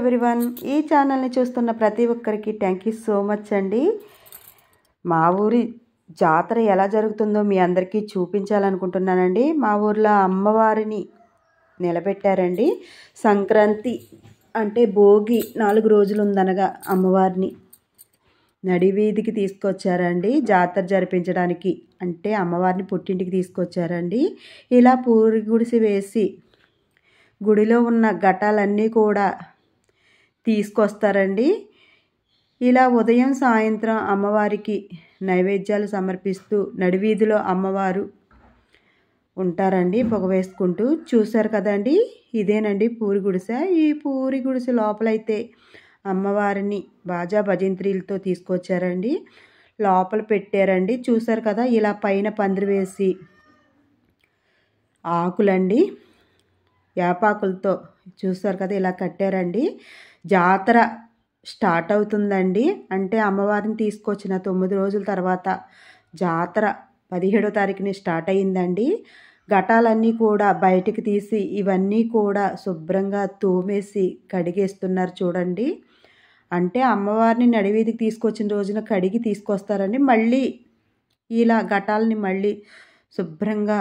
Everyone, ఈ ఛానల్ని చూస్తున్న ప్రతి ఒక్కరికి థ్యాంక్ యూ సో మచ్ అండి. మా ఊరి జాతర ఎలా జరుగుతుందో మీ అందరికీ చూపించాలనుకుంటున్నానండి. మా ఊర్లో అమ్మవారిని నిలబెట్టారండి. సంక్రాంతి అంటే భోగి 4 రోజులు ఉందనగా అమ్మవారిని నడివీధికి తీసుకొచ్చారండి జాతర జరిపించడానికి. అంటే అమ్మవారిని పుట్టింటికి తీసుకొచ్చారండి. ఇలా పూరి గుడిసి వేసి గుడిలో ఉన్న ఘటాలన్నీ కూడా తీసుకొస్తారండి. ఇలా ఉదయం సాయంత్రం అమ్మవారికి నైవేద్యాలు సమర్పిస్తూ నడివీధిలో అమ్మవారు ఉంటారండి పొగ వేసుకుంటూ. చూశారు కదండి, ఇదేనండి పూరి గుడిసె. ఈ పూరి గుడిసె లోపలైతే అమ్మవారిని బాజా భజంత్రీలతో తీసుకొచ్చారండి. లోపల పెట్టారండి. చూశారు కదా, ఇలా పైన పందిరి వేసి ఆకులండి యాపాకులతో చూశారు కదా ఇలా కట్టారండి. జాతర స్టార్ట్ అవుతుందండి. అంటే అమ్మవారిని తీసుకొచ్చిన 9 రోజుల తర్వాత జాతర 17వ తారీఖుని స్టార్ట్ అయ్యిందండి. ఘటాలన్నీ కూడా బయటికి తీసి ఇవన్నీ కూడా శుభ్రంగా తోమేసి కడిగేస్తున్నారు చూడండి. అంటే అమ్మవారిని నడివీధికి తీసుకొచ్చిన రోజున కడిగి తీసుకొస్తారండి. మళ్ళీ ఇలా ఘటాలని మళ్ళీ శుభ్రంగా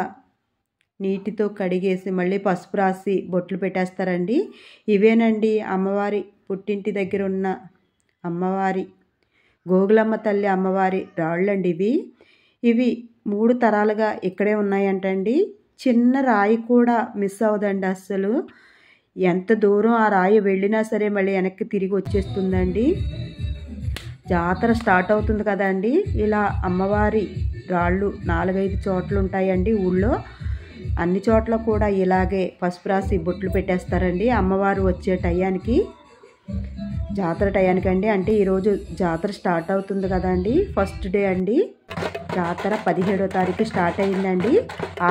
నీటితో కడిగేసి మళ్ళీ పసుపు రాసి బొట్లు పెట్టేస్తారండి. ఇవేనండి అమ్మవారి పుట్టింటి దగ్గర ఉన్న అమ్మవారి గోగులమ్మ తల్లి అమ్మవారి రాళ్ళండి ఇవి 3 తరాలుగా ఇక్కడే ఉన్నాయంటండి. చిన్న రాయి కూడా మిస్ అవ్వదండి అస్సలు. ఎంత దూరం ఆ రాయి వెళ్ళినా సరే మళ్ళీ వెనక్కి తిరిగి వచ్చేస్తుందండి. జాతర స్టార్ట్ అవుతుంది కదండి. ఇలా అమ్మవారి రాళ్ళు 4-5 చోట్ల ఉంటాయండి ఊళ్ళో. అన్ని చోట్ల కూడా ఇలాగే పసుపు రాసి బొట్లు పెట్టేస్తారండి అమ్మవారు వచ్చే టయానికి, జాతర టయానికి అండి. అంటే ఈరోజు జాతర స్టార్ట్ అవుతుంది కదండి. ఫస్ట్ డే అండి జాతర 17వ తారీఖు స్టార్ట్ అయిందండి.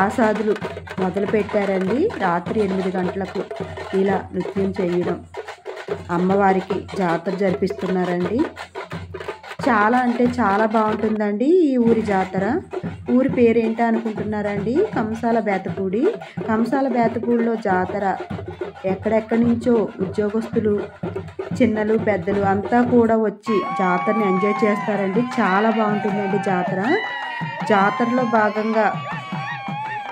ఆసాదులు మొదలు పెట్టారండి. రాత్రి 8 గంటలకు ఇలా నృత్యం చేయడం అమ్మవారికి జాతర జరిపిస్తున్నారండి. చాలా అంటే చాలా బాగుంటుందండి ఈ ఊరి జాతర. ఊరి పేరేంటా అనుకుంటున్నారండి? కంసాల బేతపూడి. కంసాల బేతపూడిలో జాతర ఎక్కడెక్కడి నుంచో ఉద్యోగస్తులు, చిన్నలు పెద్దలు అంతా కూడా వచ్చి జాతరని ఎంజాయ్ చేస్తారండి. చాలా బాగుంటుందండి జాతర. జాతరలో భాగంగా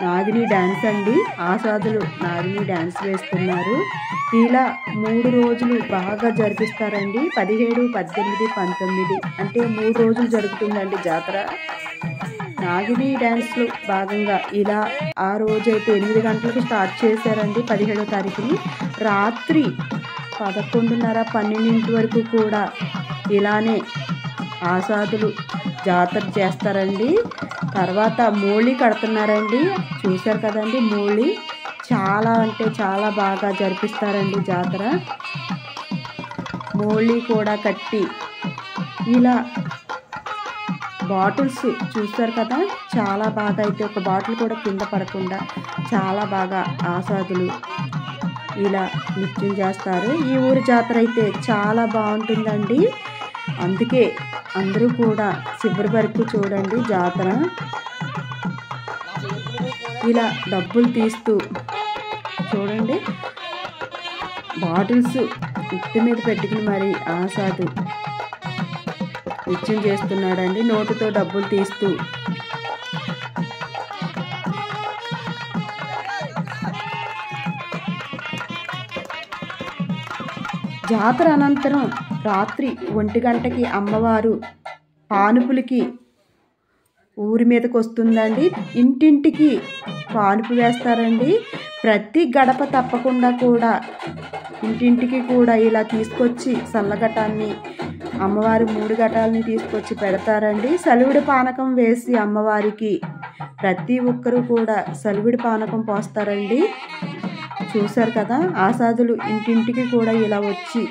నాగిని డ్యాన్స్ అండి. ఆసాదులు నాగిని డ్యాన్స్ వేస్తున్నారు. ఇలా 3 రోజులు బాగా జరిపిస్తారండి. 17, 18, 19 అంటే 3 రోజులు జరుగుతుందండి జాతర. నాగిని డ్యాన్స్లో భాగంగా ఇలా ఆ రోజైతే 8 గంటలకు స్టార్ట్ చేశారండి 17వ తారీఖుని. రాత్రి 11:30, 12 వరకు కూడా ఇలానే ఆసాదులు జాతర చేస్తారండి. తర్వాత మోళీ కడుతున్నారండి. చూశారు కదండి మోళీ. చాలా అంటే చాలా బాగా జరిపిస్తారండి జాతర. మోళీ కూడా కట్టి ఇలా బాటిల్స్ చూస్తారు కదా, చాలా బాగా అయితే ఒక బాటిల్ కూడా కింద పడకుండా చాలా బాగా ఆసాదులు ఇలా నృత్యం చేస్తారు. ఈ ఊరి జాతర అయితే చాలా బాగుంటుందండి. అందుకే అందరూ కూడా చివరి వరకు చూడండి జాతర. ఇలా డబ్బులు తీస్తూ చూడండి, బాటిల్స్ ఇత్తి మీద పెట్టుకుని మరి ఆసాదు నృత్యం చేస్తున్నాడండి నోటుతో డబ్బులు తీస్తూ. జాతర అనంతరం రాత్రి 1 గంటకి అమ్మవారు పానుపులకి ఊరి మీదకి వస్తుందండి. ఇంటింటికి పానుపు వేస్తారండి. ప్రతి గడప తప్పకుండా కూడా ఇంటింటికి కూడా ఇలా తీసుకొచ్చి సల్లఘటాన్ని అమ్మవారి 3 ఘటాలని తీసుకొచ్చి పెడతారండి. సలివిడి పానకం వేసి అమ్మవారికి ప్రతి ఒక్కరూ కూడా సలివిడి పానకం పోస్తారండి. చూశారు కదా, ఆసాదులు ఇంటింటికి కూడా ఇలా వచ్చి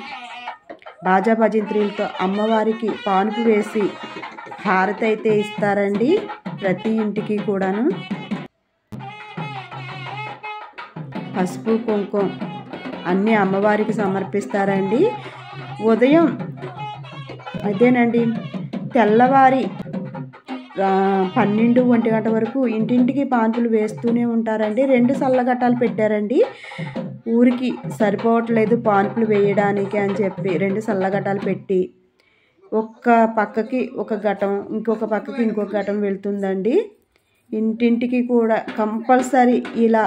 బాజా భజంత్రీలతో అమ్మవారికి పానుపు వేసి హారతి అయితే ఇస్తారండి ప్రతి ఇంటికి కూడాను. పసుపు కుంకుమ అన్నీ అమ్మవారికి సమర్పిస్తారండి. ఉదయం అదేనండి తెల్లవారి 12, 1 గంట వరకు ఇంటింటికి పాన్పులు వేస్తూనే ఉంటారండి. 2 సల్లఘటాలు పెట్టారండి. ఊరికి సరిపోవట్లేదు పాన్పులు వేయడానికి అని చెప్పి 2 సల్లగటాలు పెట్టి ఒక్క పక్కకి ఒక ఘటం ఇంకొక పక్కకి ఇంకొక ఘటం వెళ్తుందండి. ఇంటింటికి కూడా కంపల్సరీ ఇలా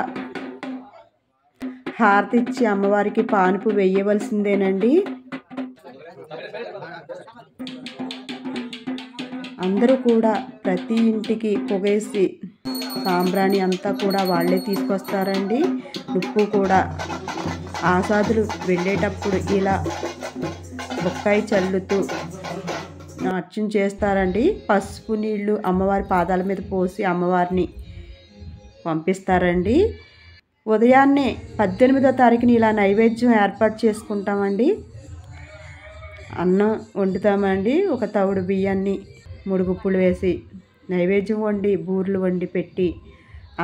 హారతి ఇచ్చి అమ్మవారికి పానుపు వేయవలసిందేనండి. అందరూ కూడా ప్రతి ఇంటికి పొగేసి సాంబ్రాణి అంతా కూడా వాళ్ళే తీసుకొస్తారండి. ఉప్పు కూడా ఆసాదులు వెళ్ళేటప్పుడు ఇలా బొక్కాయి చల్లుతూ అర్చన చేస్తారండి. పసుపు నీళ్లు అమ్మవారి పాదాల మీద పోసి అమ్మవారిని పంపిస్తారండి. ఉదయాన్నే 18వ తారీఖున ఇలా నైవేద్యం ఏర్పాటు చేసుకుంటామండి. అన్నం వండుతామండి. ఒక తవుడు బియ్యాన్ని 3 గుప్పులు వేసి నైవేద్యం వండి బూర్లు వండి పెట్టి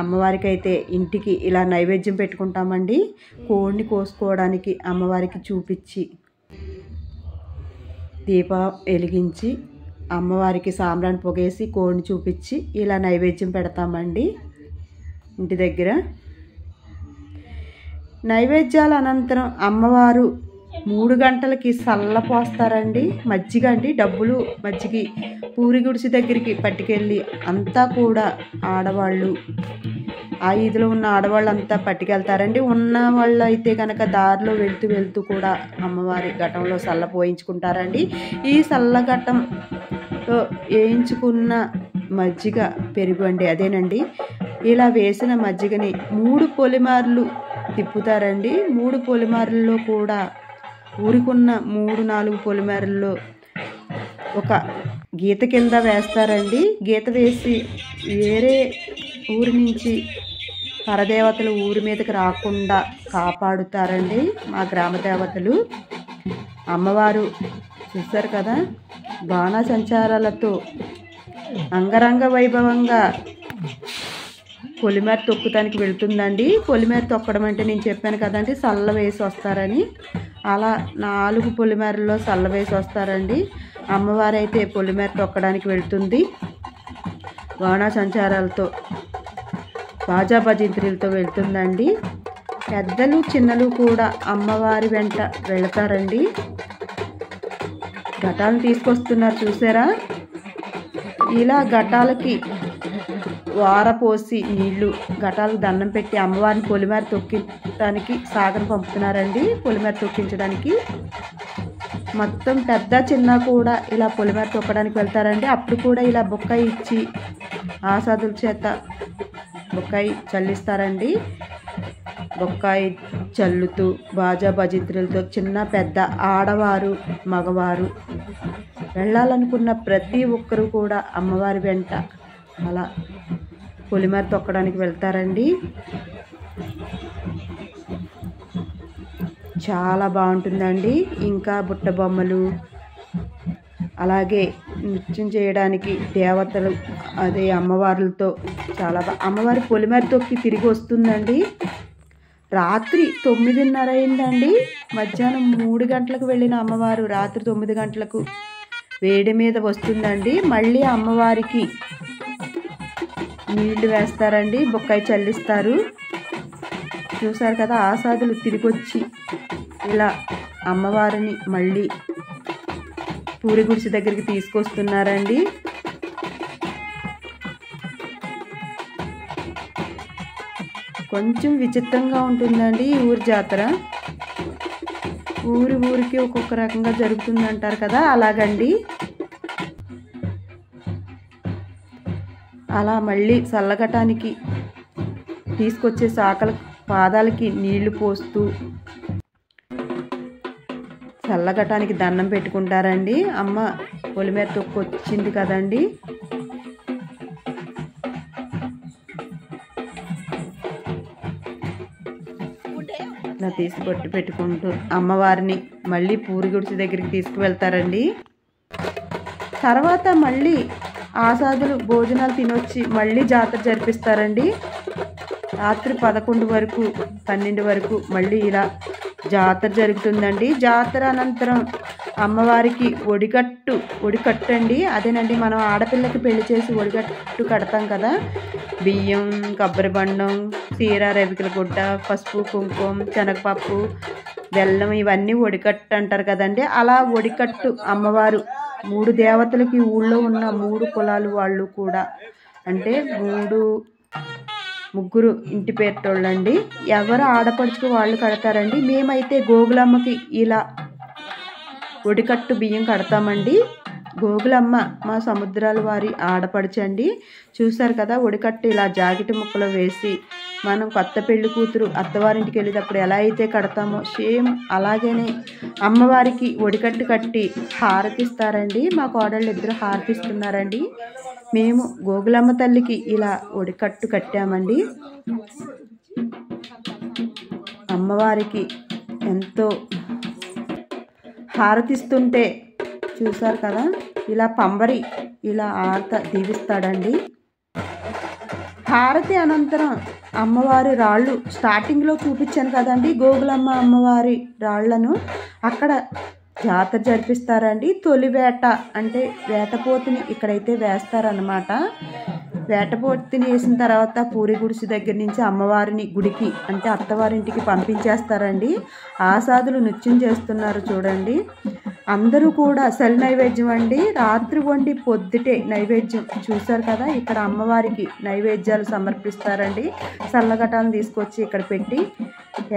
అమ్మవారికి అయితే ఇంటికి ఇలా నైవేద్యం పెట్టుకుంటామండి. కోడిని కోసుకోవడానికి అమ్మవారికి చూపించి దీపం వెలిగించి అమ్మవారికి సాంబ్రాణి పొగేసి కోడిని చూపించి ఇలా నైవేద్యం పెడతామండి ఇంటి దగ్గర. నైవేద్యాల అనంతరం అమ్మవారు 3 గంటలకి సల్ల పోస్తారండి. మజ్జిగ అండి, డబ్బులు మజ్జిగి పూరి గుడిసి దగ్గరికి పట్టుకెళ్ళి అంతా కూడా ఆడవాళ్ళు ఆ ఈదులో ఉన్న ఆడవాళ్ళంతా పట్టుకెళ్తారండి. ఉన్న వాళ్ళు అయితే కనుక దారిలో వెళ్తూ కూడా అమ్మవారి ఘటంలో సల్ల పోయించుకుంటారండి. ఈ సల్ల ఘటంలో వేయించుకున్న మజ్జిగ పెరుగు అండి అదేనండి. ఇలా వేసిన మజ్జిగని 3 పొలిమార్లు తిప్పుతారండి. 3 పొలిమార్లలో కూడా ఊరికున్న 3-4 పొలిమేరల్లో ఒక గీత కింద వేస్తారండి. గీత వేసి వేరే ఊరి నుంచి పరదేవతలు ఊరి మీదకి రాకుండా కాపాడుతారండి మా గ్రామ దేవతలు. అమ్మవారు చూస్తారు కదా బాణాసంచారాలతో అంగరంగ వైభవంగా పొలిమేర తొక్కుతానికి వెళ్తుందండి. పొలిమేర తొక్కడం అంటే నేను చెప్పాను కదండి సల్ల వేసి వస్తారని. అలా 4 పొలిమేరల్లో సల్ల వేసి వస్తారండి. అమ్మవారు అయితే పొలిమేర తొక్కడానికి వెళ్తుంది. బాణాసంచారాలతో బాజా భజంత్రీలతో వెళ్తుందండి. పెద్దలు చిన్నలు కూడా అమ్మవారి వెంట వెళతారండి. ఘటాలను తీసుకొస్తున్నారు చూసారా. ఇలా ఘటాలకి వారపోసి నీళ్లు ఘటాలకు దండం పెట్టి అమ్మవారిని పొలిమేర తొక్కించడానికి సాగరం పంపుతున్నారండి. పొలిమేర తొక్కించడానికి మొత్తం పెద్ద చిన్న కూడా ఇలా పొలిమేర తొక్కడానికి వెళ్తారండి. అప్పుడు కూడా ఇలా బొక్కాయి ఇచ్చి ఆసాదుల చేత బొక్కాయి చల్లిస్తారండి. బొక్కాయి చల్లుతూ బాజా భజంత్రులతో చిన్న పెద్ద ఆడవారు మగవారు వెళ్ళాలనుకున్న ప్రతి ఒక్కరూ కూడా అమ్మవారి వెంట అలా పొలిమేర తొక్కడానికి వెళ్తారండి. చాలా బాగుంటుందండి. ఇంకా బుట్ట బొమ్మలు అలాగే నృత్యం చేయడానికి దేవతలు అదే అమ్మవార్లతో చాలా అమ్మవారి పొలిమేర తొక్కి తిరిగి వస్తుందండి. రాత్రి 9:30 అయిందండి. మధ్యాహ్నం 3 గంటలకు వెళ్ళిన అమ్మవారు రాత్రి 9 గంటలకు వేడి మీద వస్తుందండి. మళ్ళీ అమ్మవారికి నీళ్లు వేస్తారండి. బొక్కాయి చల్లిస్తారు. చూసారు కదా ఆసాదులు తిరిగి వచ్చి ఇలా అమ్మవారిని మళ్ళీ పూరి గుడిసి దగ్గరికి తీసుకొస్తున్నారండి. కొంచెం విచిత్రంగా ఉంటుందండి ఈ ఊరి జాతర. ఊరికి ఒక్కొక్క రకంగా జరుగుతుంది అంటారు కదా అలాగండి. అలా మళ్ళీ చల్లగటానికి తీసుకొచ్చే సాకల పాదాలకి నీళ్లు పోస్తూ చల్లగటానికి దండం పెట్టుకుంటారండి. అమ్మ పొలిమేర తొక్కొచ్చింది కదండి. ఇలా తీసి బొట్టు పెట్టుకుంటూ అమ్మవారిని మళ్ళీ పూరి గుడిసి దగ్గరికి తీసుకువెళ్తారండి. తర్వాత మళ్ళీ ఆసాదులు భోజనాలు తినొచ్చి మళ్ళీ జాతర జరిపిస్తారండి. రాత్రి 11 వరకు 12 వరకు మళ్ళీ ఇలా జాతర జరుగుతుందండి. జాతర అనంతరం అమ్మవారికి ఒడికట్టు అండి అదేనండి మనం ఆడపిల్లకి పెళ్లి చేసి ఒడికట్టు కడతాం కదా బియ్యం, కొబ్బరి బండం, చీర, రవికల గుడ్డ, పసుపు, కుంకుమ, శనగపప్పు, బెల్లం ఇవన్నీ ఒడికట్టు అంటారు కదండి. అలా ఒడికట్టు అమ్మవారు 3 దేవతలకి ఊళ్ళో ఉన్న 3 కులాలు వాళ్ళు కూడా, అంటే ముగ్గురు ఇంటి పేరుటోళ్ళండి. ఎవరు ఆడపడుచుకు వాళ్ళు కడతారండి. మేమైతే గోగులమ్మకి ఇలా ఒడికట్టు బియ్యం కడతామండి. గోగులమ్మ మా సముద్రాల వారి ఆడపడుచండి. చూసారు కదా, ఒడికట్టు ఇలా జాకెట్ ముక్కలో వేసి మనం కొత్త పెళ్లి కూతురు అత్తవారింటికి వెళ్ళేటప్పుడు ఎలా అయితే కడతామో సేమ్ అలాగనే అమ్మవారికి ఒడికట్టు కట్టి హారతిస్తారండి. మా కోడళ్ళు ఇద్దరు హారతిస్తున్నారండి. మేము గోగులమ్మ తల్లికి ఇలా ఒడికట్టు కట్టామండి. అమ్మవారికి ఎంతో హారతిస్తుంటే చూసారు కదా, ఇలా పంబరి ఇలా దీవిస్తాడండి. హారతి అనంతరం అమ్మవారి రాళ్ళు స్టార్టింగ్లో చూపించాను కదండి, గోగులమ్మ అమ్మవారి రాళ్లను అక్కడ జాతర జరిపిస్తారండి. తొలి వేట అంటే వేటపోతుని ఇక్కడైతే వేస్తారనమాట. వేటపోతుని వేసిన తర్వాత పూరి గుడిసి దగ్గర నుంచి అమ్మవారిని గుడికి అంటే అత్తవారింటికి పంపించేస్తారండి. ఆసాదులు నృత్యం చేస్తున్నారు చూడండి. అందరూ కూడా సలి నైవేద్యం అండి. రాత్రి వండి పొద్దుటే నైవేద్యం చూశారు కదా. ఇక్కడ అమ్మవారికి నైవేద్యాలు సమర్పిస్తారండి. చల్లగటాలను తీసుకొచ్చి ఇక్కడ పెట్టి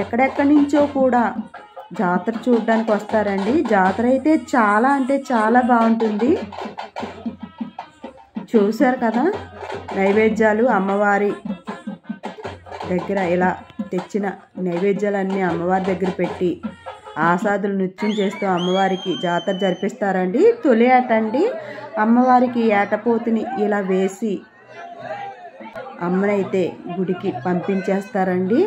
ఎక్కడెక్కడి నుంచో కూడా జాతర చూడడానికి వస్తారండి. జాతర అయితే చాలా అంటే చాలా బాగుంటుంది. చూశారు కదా, నైవేద్యాలు అమ్మవారి దగ్గర ఇలా తెచ్చిన నైవేద్యాలన్నీ అమ్మవారి దగ్గర పెట్టి ఆసాదులు నృత్యం చేస్తూ అమ్మవారికి జాతర జరిపిస్తారండి. తొలి ఏట అండి. అమ్మవారికి ఏటపోతుని ఇలా వేసి అమ్మనైతే గుడికి పంపించేస్తారండి.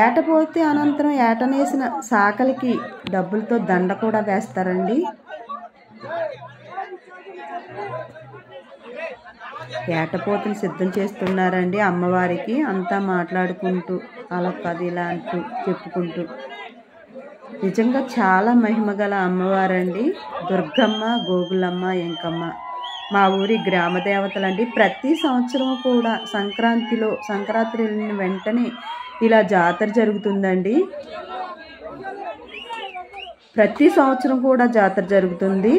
ఏటపోతే అనంతరం ఏటనేసిన సాకలికి డబ్బులతో దండ కూడా వేస్తారండి. ఏటపోతుని సిద్ధం చేస్తున్నారండి అమ్మవారికి. అంతా మాట్లాడుకుంటూ అలా పది ఇలా అంటూ చెప్పుకుంటూ. నిజంగా చాలా మహిమగల అమ్మవారండి దుర్గమ్మ, గోగులమ్మ, ఎంకమ్మ మా ఊరి గ్రామ దేవతలండి. ప్రతి సంవత్సరం కూడా సంక్రాంతి వెళ్ళిన వెంటనే ఇలా జాతర జరుగుతుందండి. ప్రతి సంవత్సరం కూడా జాతర జరుగుతుంది.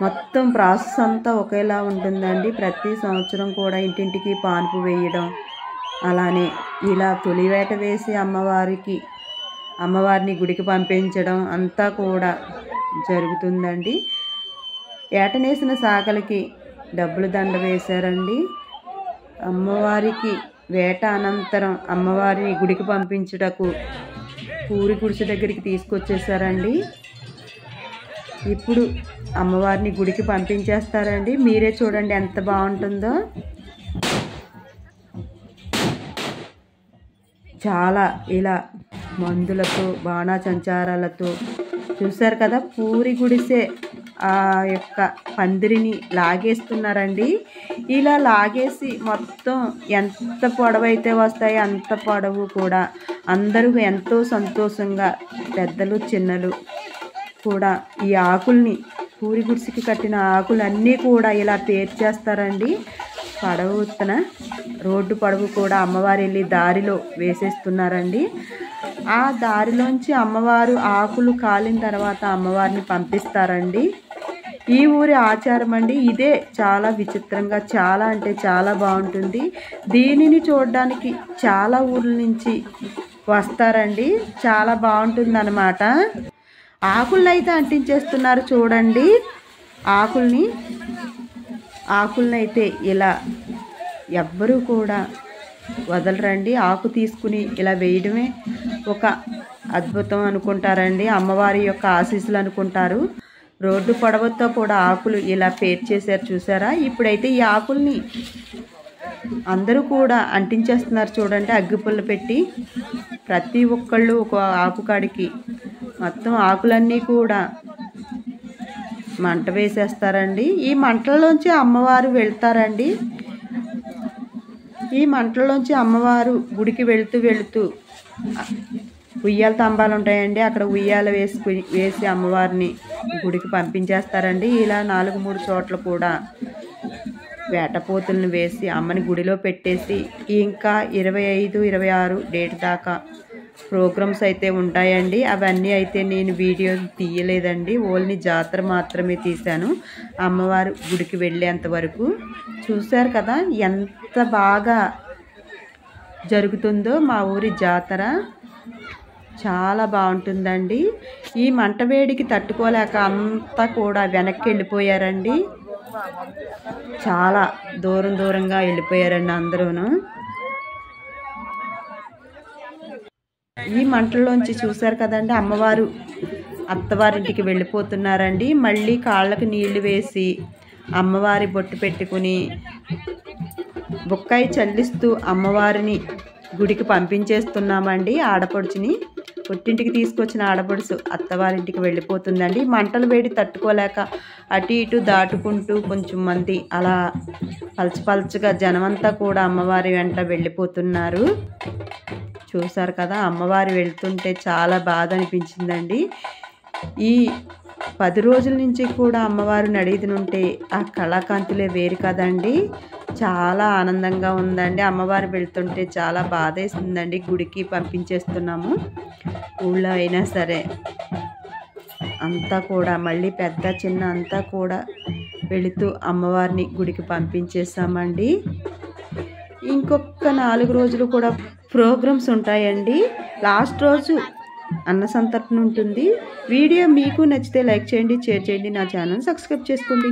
మొత్తం ప్రాసెస్ అంతా ఒకేలా ఉంటుందండి. ప్రతి సంవత్సరం కూడా ఇంటింటికి పానుపు వేయడం, అలానే ఇలా తొలివేట వేసి అమ్మవారిని గుడికి పంపించడం అంతా కూడా జరుగుతుందండి. ఏటనేసిన సాకలకి డబ్బులు దండ వేశారండి. అమ్మవారికి వేట అనంతరం అమ్మవారిని గుడికి పంపించుటకు పూరి గుడిసె దగ్గరికి తీసుకొచ్చేసారండి. ఇప్పుడు అమ్మవారిని గుడికి పంపించేస్తారండి. మీరే చూడండి ఎంత బాగుంటుందో. చాలా ఇలా మందులతో బాణాసంచారాలతో చూశారు కదా, పూరి గుడిసే ఆ యొక్క పందిరిని లాగేస్తున్నారండి. ఇలా లాగేసి మొత్తం ఎంత పొడవైతే వస్తాయో అంత పొడవు కూడా అందరూ ఎంతో సంతోషంగా పెద్దలు చిన్నలు కూడా ఈ ఆకుల్ని పూరి గుడిసికి కట్టిన ఆకులన్నీ కూడా ఇలా పేర్చేస్తారండి. పొడవున రోడ్డు పొడవు కూడా అమ్మవారు వెళ్ళి దారిలో వేసేస్తున్నారండి. ఆ దారిలోంచి అమ్మవారు ఆకులు కాలిన తర్వాత అమ్మవారిని పంపిస్తారండి. ఈ ఊరి ఆచారం అండి ఇదే. చాలా విచిత్రంగా చాలా అంటే చాలా బాగుంటుంది. దీనిని చూడడానికి చాలా ఊర్ల నుంచి వస్తారండి. చాలా బాగుంటుంది అన్నమాట. ఆకుల్ని అయితే అంటించేస్తున్నారు చూడండి. ఆకుల్ని అయితే ఇలా ఎవ్వరూ కూడా వదలరండి. ఆకు తీసుకుని ఇలా వేయడమే ఒక అద్భుతం అనుకుంటారండి. అమ్మవారి యొక్క ఆశీస్సులు అనుకుంటారు. రోడ్డు పొడవుతో కూడా ఆకులు ఇలా పేర్చేశారు చూసారా. ఇప్పుడైతే ఈ ఆకుల్ని అందరూ కూడా అంటించేస్తున్నారు చూడండి. అగ్గిపుల్ల పెట్టి ప్రతి ఒక్కళ్ళు ఒక ఆకు కాడికి మొత్తం ఆకులన్నీ కూడా మంట వేసేస్తారండి. ఈ మంటల్లోంచి అమ్మవారు వెళ్తారండి. ఈ మంటల్లోంచి అమ్మవారు గుడికి వెళుతూ ఉయ్యాల తంబాలు ఉంటాయండి, అక్కడ ఉయ్యాల వేసి అమ్మవారిని గుడికి పంపించేస్తారండి. ఇలా 4-3 చోట్ల కూడా వేటపోతులను వేసి అమ్మని గుడిలో పెట్టేసి ఇంకా 25-26 డేట్ దాకా ప్రోగ్రామ్స్ అయితే ఉంటాయండి. అవన్నీ అయితే నేను వీడియో తీయలేదండి, ఓన్లీ జాతర మాత్రమే తీశాను. అమ్మవారు గుడికి వెళ్ళేంత వరకు చూశారు కదా ఎంత బాగా జరుగుతుందో మా ఊరి జాతర. చాలా బాగుంటుందండి. ఈ మంట వేడికి తట్టుకోలేక అంతా కూడా వెనక్కి వెళ్ళిపోయారండి. చాలా దూరంగా వెళ్ళిపోయారండి అందరూను. ఈ మంటల్లోంచి చూశారు కదండి అమ్మవారు అత్తవారింటికి వెళ్ళిపోతున్నారండి. మళ్ళీ కాళ్ళకు నీళ్లు వేసి అమ్మవారి బొట్టు పెట్టుకుని బుక్కాయి చల్లిస్తూ అమ్మవారిని గుడికి పంపించేస్తున్నామండి. ఆడపడుచుని పుట్టింటికి తీసుకొచ్చిన ఆడపడుచు అత్తవారింటికి వెళ్ళిపోతుందండి. మంటలు వేడి తట్టుకోలేక అటు ఇటు దాటుకుంటూ కొంచెం మంది అలా పలచగా జనమంతా కూడా అమ్మవారి వెంట వెళ్ళిపోతున్నారు. చూసారు కదా అమ్మవారు వెళ్తుంటే చాలా బాధ అనిపించిందండి. ఈ 10 రోజుల నుంచి కూడా అమ్మవారు నడిదినుంటే ఆ కళాకాంతులే వేరు కదండి. చాలా ఆనందంగా ఉందండి. అమ్మవారు వెళ్తుంటే చాలా బాధేసిందండి. గుడికి పంపించేస్తున్నాము, ఊళ్ళో అయినా సరే అంతా కూడా మళ్ళీ పెద్ద చిన్న అంతా కూడా వెళుతూ అమ్మవారిని గుడికి పంపించేసామండి. ఇంకొక 4 రోజులు కూడా ప్రోగ్రామ్స్ ఉంటాయండి. లాస్ట్ రోజు అన్న సంతర్పణ ఉంటుంది. వీడియో మీకు నచ్చితే లైక్ చేయండి, షేర్ చేయండి, నా ఛానల్ సబ్స్క్రైబ్ చేసుకోండి.